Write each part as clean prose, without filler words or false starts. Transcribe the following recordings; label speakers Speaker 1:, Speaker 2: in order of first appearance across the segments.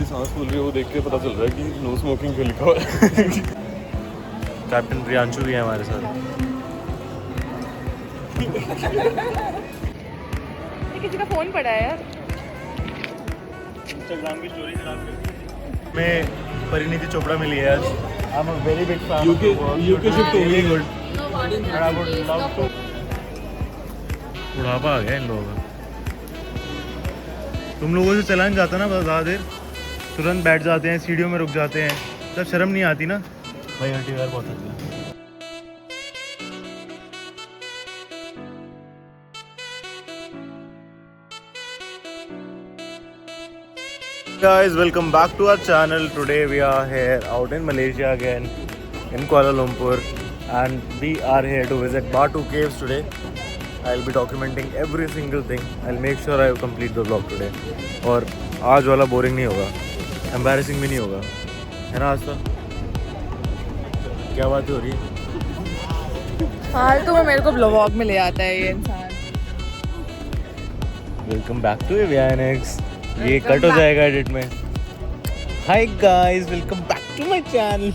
Speaker 1: जितनी सांस फूल रही है वो देख के पता चल रहा है कि नो स्मोकिंग पे लिखा हुआ है।
Speaker 2: कैप्टन प्रियांशु भी है हमारे साथ।
Speaker 3: किसी का फोन पड़ा है यार।
Speaker 2: इंस्टाग्राम की स्टोरी खराब कर मैं परिणीति चोपड़ा मिली है आज। I am a very big fan.
Speaker 1: UK shift हो गई गुड।
Speaker 2: बुढ़ापा आ गया इन लोगों का। तुम लोगों से चला नहीं जाता ना बस ज़्यादा देर, तुरंत बैठ जाते हैं, सीढ़ियों में रुक जाते हैं, तब शर्म नहीं आती ना भाई। हल्टी यार बहुत अच्छा। Guys, welcome back to our channel. Today we are here out in Malaysia again, in Kuala Lumpur, and we are here to visit Batu Caves today. I'll be documenting every single thing. I'll make sure I complete the vlog today. और आज वाला boring नहीं होगा, embarrassing भी नहीं होगा, है ना आज तो? क्या बात हो रही है?
Speaker 3: फालतू में मेरे को व्लॉग में ले आता है ये इंसान।
Speaker 2: Welcome back to AviaNX। ये कट हो जाएगा एडिट में। Hi guys, welcome back to my channel.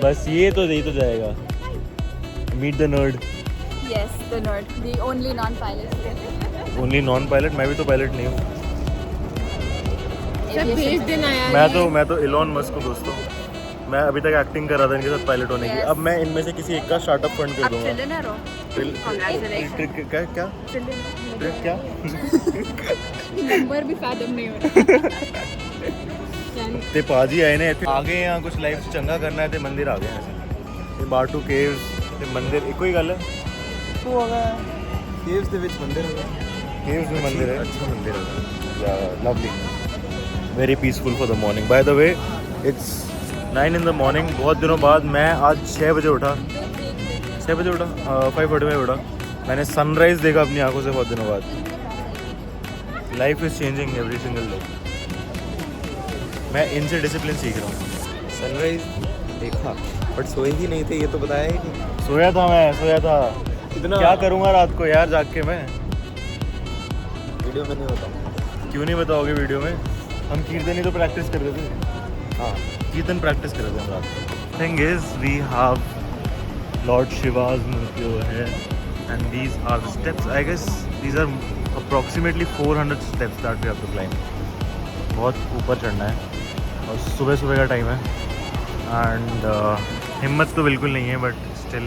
Speaker 2: बस यही तो जाएगा। Meet the nerd.
Speaker 4: Yes, the nerd, the only non-pilot.
Speaker 2: Only non pilot. मैं भी तो पायलट नहीं हूँ।
Speaker 4: सब भेज देना यार।
Speaker 2: मैं तो इलॉन मस्क हूँ दोस्तों। मैं अभी तक एक्टिंग कर रहा था इनके साथ पायलट होने की।
Speaker 4: Yes.
Speaker 2: अब मैं इनमें से किसी एक का स्टार्टअप फंड कर
Speaker 4: आप
Speaker 2: दूंगा।
Speaker 4: ट्रिलियनर हो। Congratulations.
Speaker 2: क्या क्या
Speaker 4: नंबर भी fathom नहीं हो रहा।
Speaker 2: ते पाजी आए ने इत्थे आगे यहाँ कुछ लाइफ चंगा करना है ते मंदिर आ गए हैं। ये बाटू केव्स ते मंदिर इको ही गल है।
Speaker 1: केव्स ਦੇ ਵਿੱਚ ਮੰਦਿਰ ਹੈਗਾ।
Speaker 2: केव्स में मंदिर है।
Speaker 1: अच्छा मंदिर है।
Speaker 2: Lovely, very peaceful for the morning. By the way it's 9 in the morning। बहुत दिनों बाद मैं आज 6 बजे उठा। 6 बजे उठा, 5:45 उठा। मैंने सनराइज़ देखा अपनी आंखों से बहुत दिनों बाद। Life is changing every single day. मैं इनसे डिसिप्लिन सीख रहा हूँ।
Speaker 1: सनराइज देखा बट सोए ही नहीं थे, ये तो बताया ही नहीं।
Speaker 2: सोया था।
Speaker 1: कितना
Speaker 2: क्या करूँगा रात को यार जाग के मैं?
Speaker 1: वीडियो में नहीं बताऊँ।
Speaker 2: क्यों नहीं बताओगे वीडियो में? हम कीर्तन ही तो प्रैक्टिस कर रहे थे।
Speaker 1: हाँ
Speaker 2: कीर्तन प्रैक्टिस कर रहे थे हम रात को। Thing is we have Lord Shiva's मूर्ति है and these are the steps. I guess these are approximately 400 steps that we have to climb. बहुत ऊपर चढ़ना है और सुबह का टाइम है एंड हिम्मत तो बिल्कुल नहीं है but still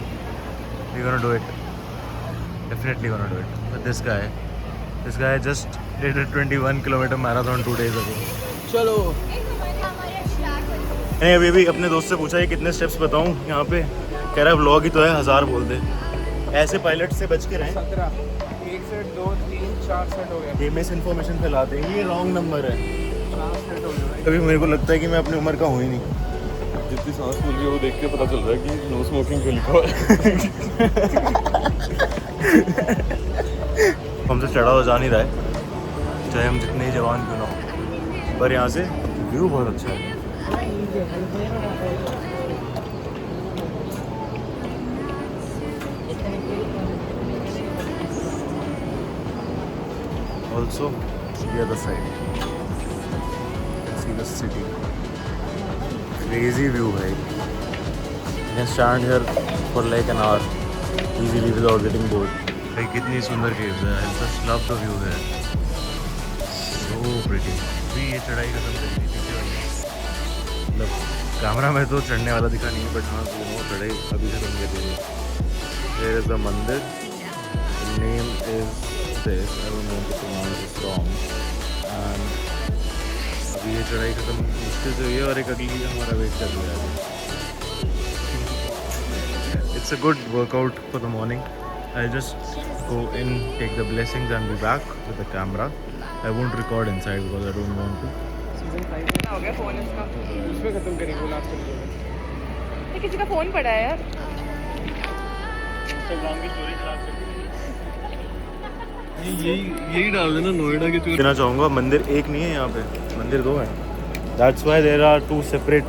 Speaker 2: we gonna do it. Definitely gonna do it. But this guy just did a 21 kilometre marathon 2 days ago।
Speaker 1: चलो
Speaker 2: मैंने अभी अपने दोस्त से पूछा ये कितने स्टेप्स बताऊं यहाँ पे। कह रहा है व्लॉग ही तो है, 1000 बोल दे। ऐसे पायलट से बच के रहें।
Speaker 1: 17 1 सेट 2 3 4 सेट हो गया।
Speaker 2: ये मिस इन्फॉर्मेशन फैलाते हैं, ये रॉन्ग नंबर है।
Speaker 1: 4 सेट हो गया।
Speaker 2: कभी मेरे को लगता है कि मैं अपनी उम्र का हूँ ही नहीं।
Speaker 1: जितनी सांस फूल रही है वो देख के पता चल रहा है कि नो स्मोकिंग पे लिखा हुआ है।
Speaker 2: हमसे चढ़ा हुआ जा नहीं रहा है, चाहे हम जितने ही जवान क्यों ना हो। पर यहाँ से व्यू बहुत अच्छा है। Also, the other side, you can see the city. Crazy view, भाई. You can stand here for like an hour easily without getting bored. भाई कितनी सुंदर caves है. I just love the view here. So pretty. अभी ये चढ़ाई खत्म करी थी पीछे वाली. मतलब कैमरा में तो चढ़ने वाला दिखा नहीं, बट हाँ वो चढ़ाई अभी खत्म करी थी. There is a मंदिर. The name is this. I don't know to pronounce this wrong. And अभी ये चढ़ाई खत्म मुश्किल से हुई है और एक अगली हमारा वेट कर रहा है. It's a good workout for the morning. I'll just go in, take the blessings and be back with the camera. I won't record inside because I don't want to.
Speaker 1: Season 5
Speaker 3: हो गया phone इसका।
Speaker 1: उसमें खत्म करेंगे last video में।
Speaker 3: ये किसी का फोन पड़ा है यार।
Speaker 2: Instagram की स्टोरी खराब कर
Speaker 1: यही डाल देना नोएडा के चूर।
Speaker 2: कहना चाहूँगा मंदिर एक नहीं है यहाँ पे, मंदिर 2 हैं. That's why there are 2 separate,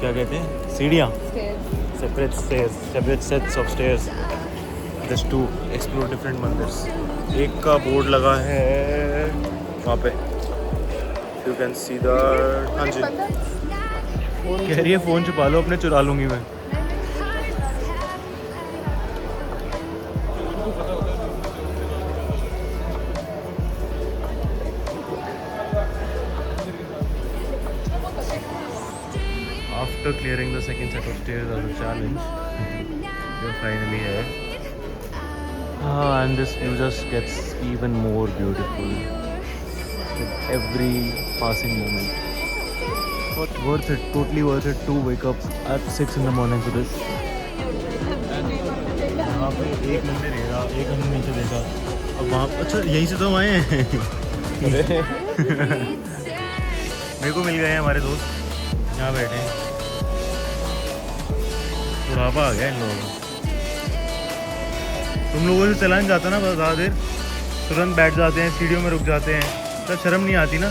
Speaker 2: क्या कहते हैं, सीढ़ियाँ, separate stairs, separate sets of stairs, just to explore different mandirs. एक का बोर्ड लगा है वहाँ पे यू कैन सी द। हाँ जी, कह रही है फ़ोन छुपा लो अपने, चुरा लूँगी मैं। After clearing the second set of stairs as a challenge, you're finally here. And this view just gets even more beautiful with every passing moment. But worth it, totally worth it to wake up at 6 in the morning for this. यहाँ पे एक मंदिर है, एक हमने नीचे देखा। अब वहाँ, अच्छा यहीं से तो हम आए हैं। मेरे को मिल गए हैं हमारे दोस्त, यहाँ बैठे हैं। बुढ़ापा आ गया इन लोगों को। तुम लोगों से चला नहीं जाता ना बस ज़्यादा देर, तुरंत बैठ जाते हैं, सीढ़ियों में रुक जाते हैं, तो शर्म नहीं आती ना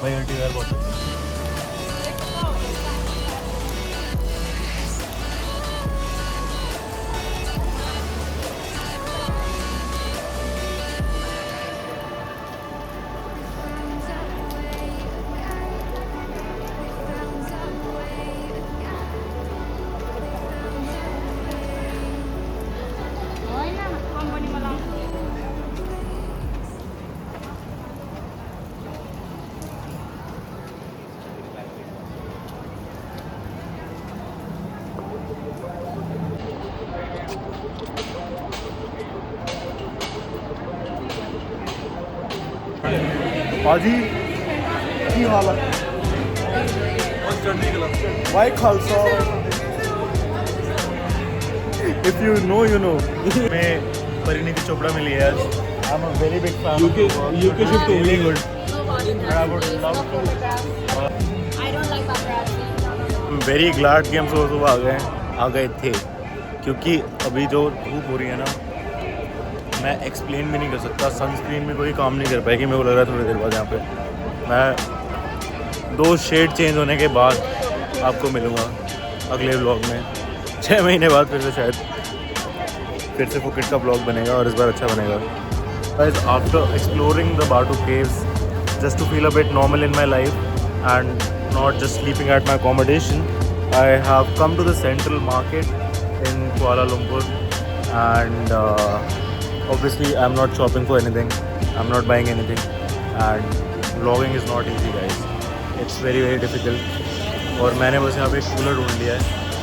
Speaker 2: भाई। आंटी यार बहुत बाजी की हालत वाई खालसा। If you know you know. मैं परिणीति चोपड़ा मिली है आज। I am a very big fan. UK shift very good. I would love to.
Speaker 4: I don't like paparazzi.
Speaker 2: Very glad कि हम सुबह सुबह आ गए थे, क्योंकि अभी जो धूप हो रही है ना, मैं एक्सप्लेन भी नहीं कर सकता। सनस्क्रीन में कोई काम नहीं कर पाएगी। मेरे को लग रहा है थोड़ी देर बाद यहाँ पे मैं 2 शेड चेंज होने के बाद आपको मिलूँगा अगले व्लॉग में। 6 महीने बाद फिर से शायद फिर से फुकेट का व्लॉग बनेगा और इस बार अच्छा बनेगा। Guys, after exploring the Batu caves, just to feel a bit normal in my life and not just sleeping at my accommodation, I have come to the Central Market in Kuala Lumpur, and obviously I'm not shopping for anything, I'm not buying anything, and vlogging is not easy guys, it's very difficult। और मैंने बस यहाँ पे एक cooler ढूंढ लिया है,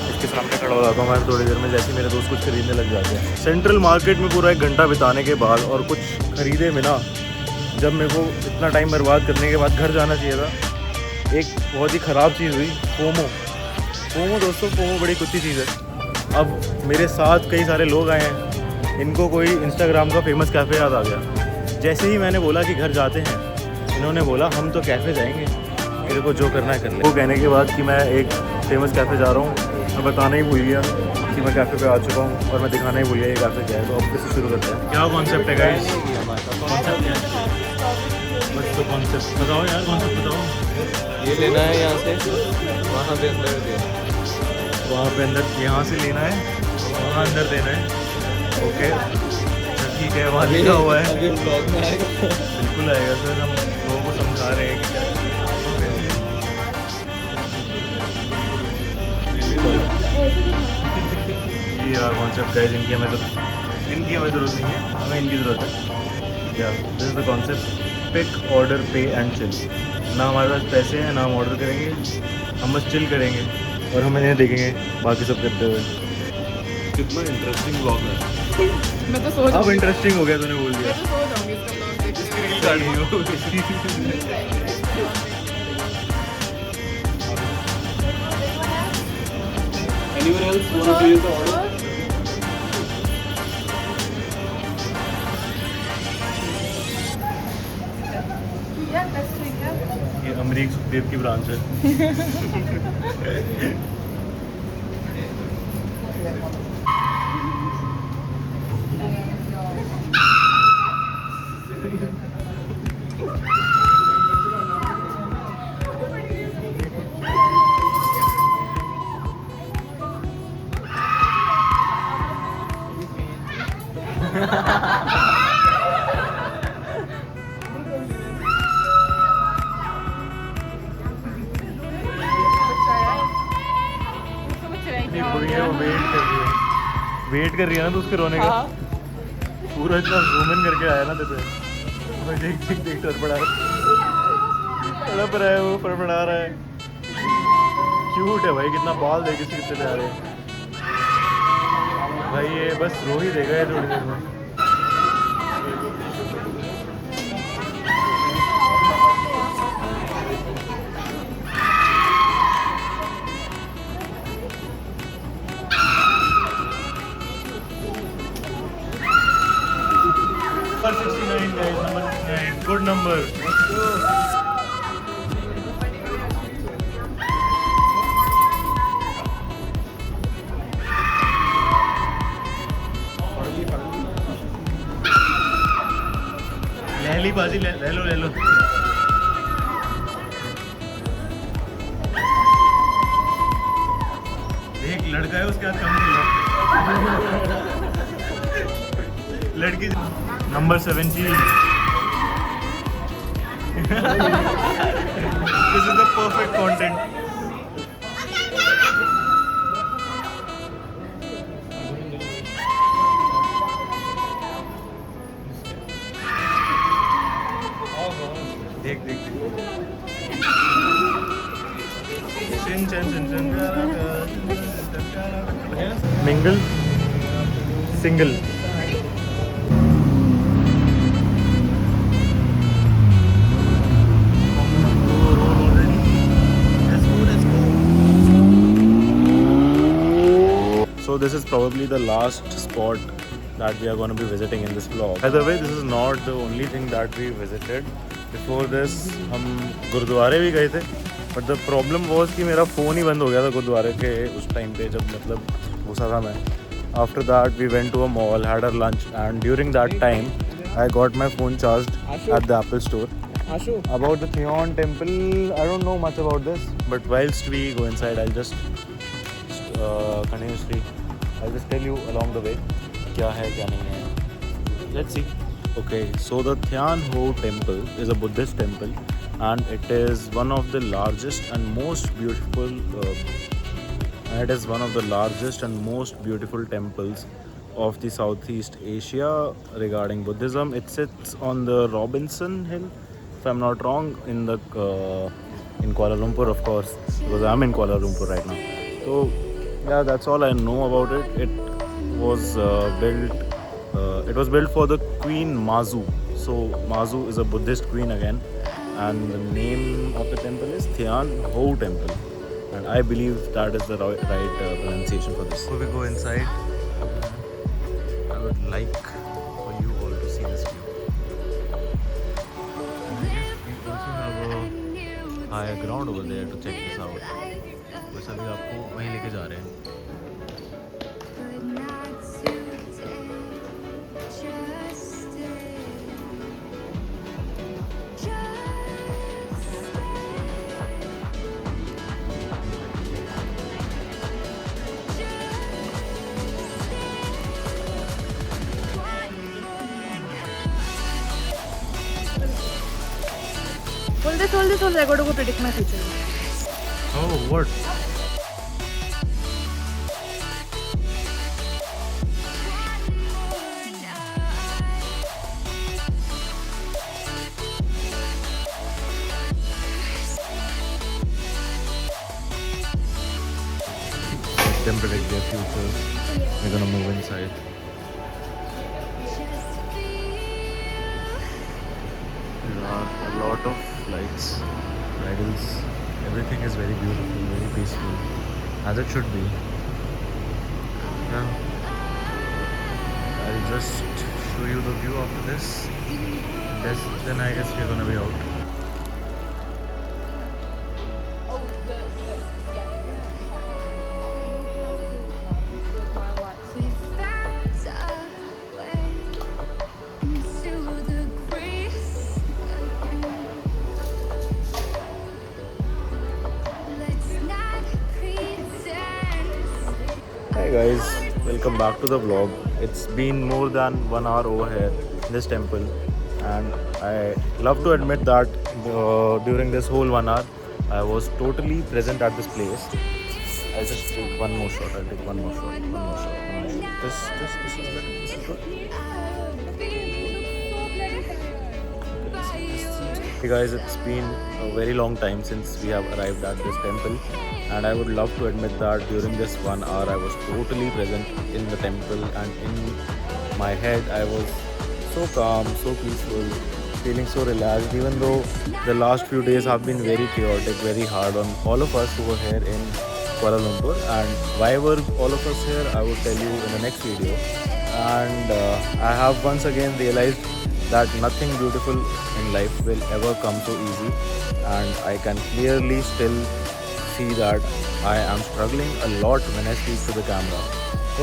Speaker 2: इसके सामने खड़ा हो जाता हूँ मैं थोड़ी देर में, जैसे मेरे दोस्त कुछ खरीदने लग जाते हैं। सेंट्रल मार्केट में पूरा 1 घंटा बिताने के बाद और कुछ खरीदे बिना जब मेरे को इतना टाइम बर्बाद करने के बाद घर जाना चाहिए था, एक बहुत ही ख़राब चीज़ हुई। फोमो दोस्तों, फोमो बड़ी कुत्ती चीज़ है। अब मेरे साथ कई सारे लोग आए हैं, इनको कोई इंस्टाग्राम का फेमस कैफ़े याद आ गया। जैसे ही मैंने बोला कि घर जाते हैं, इन्होंने बोला हम तो कैफ़े जाएंगे, मेरे को जो करना है कर ले। वो कहने के बाद कि मैं एक फेमस कैफ़े जा रहा हूँ, मैं बताना ही भूल गया कि मैं कैफ़े पे आ चुका हूँ और मैं दिखाना ही भूल गया ये कैफ़े क्या है। तो अब फिर से शुरू करते हैं। क्या कॉन्सेप्ट है गाइस? तो कॉन्सेप्ट बताओ यार, कॉन्सेप्ट बताओ।
Speaker 1: ये लेना है यहाँ से, वहाँ पे अंदर देना,
Speaker 2: वहाँ पे अंदर यहाँ से लेना है, वहाँ अंदर देना है। ओके ठीक है, वहाँ लिखा हुआ है,
Speaker 1: अभी ब्लॉग में आएगा।
Speaker 2: बिल्कुल आएगा सर। हम लोगों को समझा रहे हैं कि क्या ये यार कॉन्सेप्ट है, इनकी हमें ज़रूरत नहीं है, हमें इनकी ज़रूरत है। क्या this is the concept, pick order pay and chill. ना हमारे पास पैसे हैं, ना हम ऑर्डर करेंगे, हम बस चिल करेंगे और हम इन्हें देखेंगे बाकी सब करते हुए।
Speaker 1: कितना इंटरेस्टिंग ब्लॉग है।
Speaker 3: मैं तो सोच
Speaker 2: अब इंटरेस्टिंग हो गया, तूने बोल दिया।
Speaker 3: मैं तो सो जाऊंगी इसका ब्लॉग देख के।
Speaker 1: Anyone else want to place the order?
Speaker 3: Yeah, that's doing that.
Speaker 2: ये अमरीक सुखदेव की ब्रांच है। वेट कर रही है ना तो उसके रोने का पूरा इतना जूम इन करके आया ना तेरे पे देख देख देख तड़पड़ा तड़प रहा है वो फड़फड़ा रहा है क्यूट है भाई कितना बाल देख इसके कितने प्यारे भाई ये बस रो ही देगा ये थोड़ी देर में Number 69 guys, number 69. Good number. Let's go. ले ली बाजी ले लो ले लो एक लड़का है उसके हाथ कम नहीं लड़की number 17 This is the perfect content. देख देख mingle single So this is probably the last spot that we are going to be visiting in this vlog. By the way, this is not the only thing that we visited. Before this, हम गुरुद्वारे भी गए थे. But the problem was कि मेरा phone ही बंद हो गया था गुरुद्वारे के उस टाइम पे जब मतलब घुसा था मैं. After that, we went to a mall, had our lunch, and during that time, I got my phone charged at the Apple store. About the Theon temple, I don't know much about this. But whilst we go inside, I'll just continuously I'll just tell you along the way क्या है क्या नहीं है. Let's see. Okay, so the Thian Ho temple is a Buddhist temple and it is one of the largest and most beautiful temples of the Southeast Asia regarding Buddhism. It sits on the Robinson Hill, if I'm not wrong, in Kuala Lumpur, of course, because I'm in Kuala Lumpur right now. So yeah, that's all I know about it. It was built for the Queen Mazu. So Mazu is a Buddhist queen again, and the name of the temple is Thian Ho Temple, and I believe that is the right pronunciation for this. So we go inside. I would like for you all to see this view. And I guess we also have a higher ground over there to check this out. बस अभी आपको वहीं लेके जा रहे हैं.
Speaker 3: Hold this, I got to go predict my future.
Speaker 2: Oh, what? Let them predict their futures. We're gonna move inside. There are a lot of lights, bridals. Everything is very beautiful, very peaceful, as it should be. Yeah. I'll just show you the view after this. Then I guess we're gonna be out. Hi guys, welcome back to the vlog. It's been more than 1 hour over here in this temple, and I love to admit that during this whole 1 hour I was totally present at this place. I'll just take one more shot. This is better. This is good. Hey guys, it's been a very long time since we have arrived at this temple, and I would love to admit that during this 1 hour I was totally present in the temple, and in my head I was so calm, so peaceful, feeling so relaxed, even though the last few days have been very chaotic, very hard on all of us who were here in Kuala Lumpur. And why were all of us here, I will tell you in the next video. And I have once again realized that nothing beautiful in life will ever come so easy, and I can clearly still see that I am struggling a lot when I speak to the camera.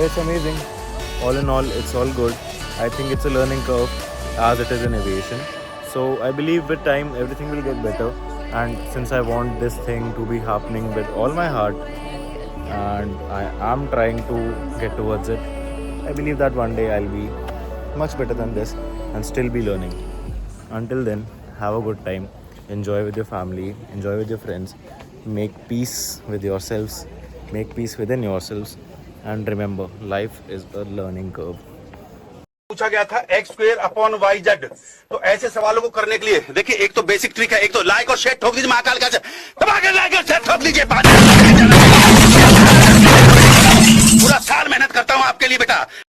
Speaker 2: It's amazing. All in all, it's all good. I think it's a learning curve as it is in aviation. So I believe with time everything will get better, and since I want this thing to be happening with all my heart and I am trying to get towards it, I believe that one day I'll be much better than this and still be learning. Until then, have a good time, enjoy with your family, enjoy with your friends, make peace with yourselves, make peace within yourselves, and remember, life is a learning curve.
Speaker 5: पूछा गया था x²/y(z). तो ऐसे सवालों को करने के लिए देखिए, एक तो बेसिक ट्रिक है, एक तो लाइक और शेयर ठोक दीजिए महाकाल का, दबा के लाइक और शेयर ठोक दीजिए। पूरा साल मेहनत करता हूं आपके लिए बेटा।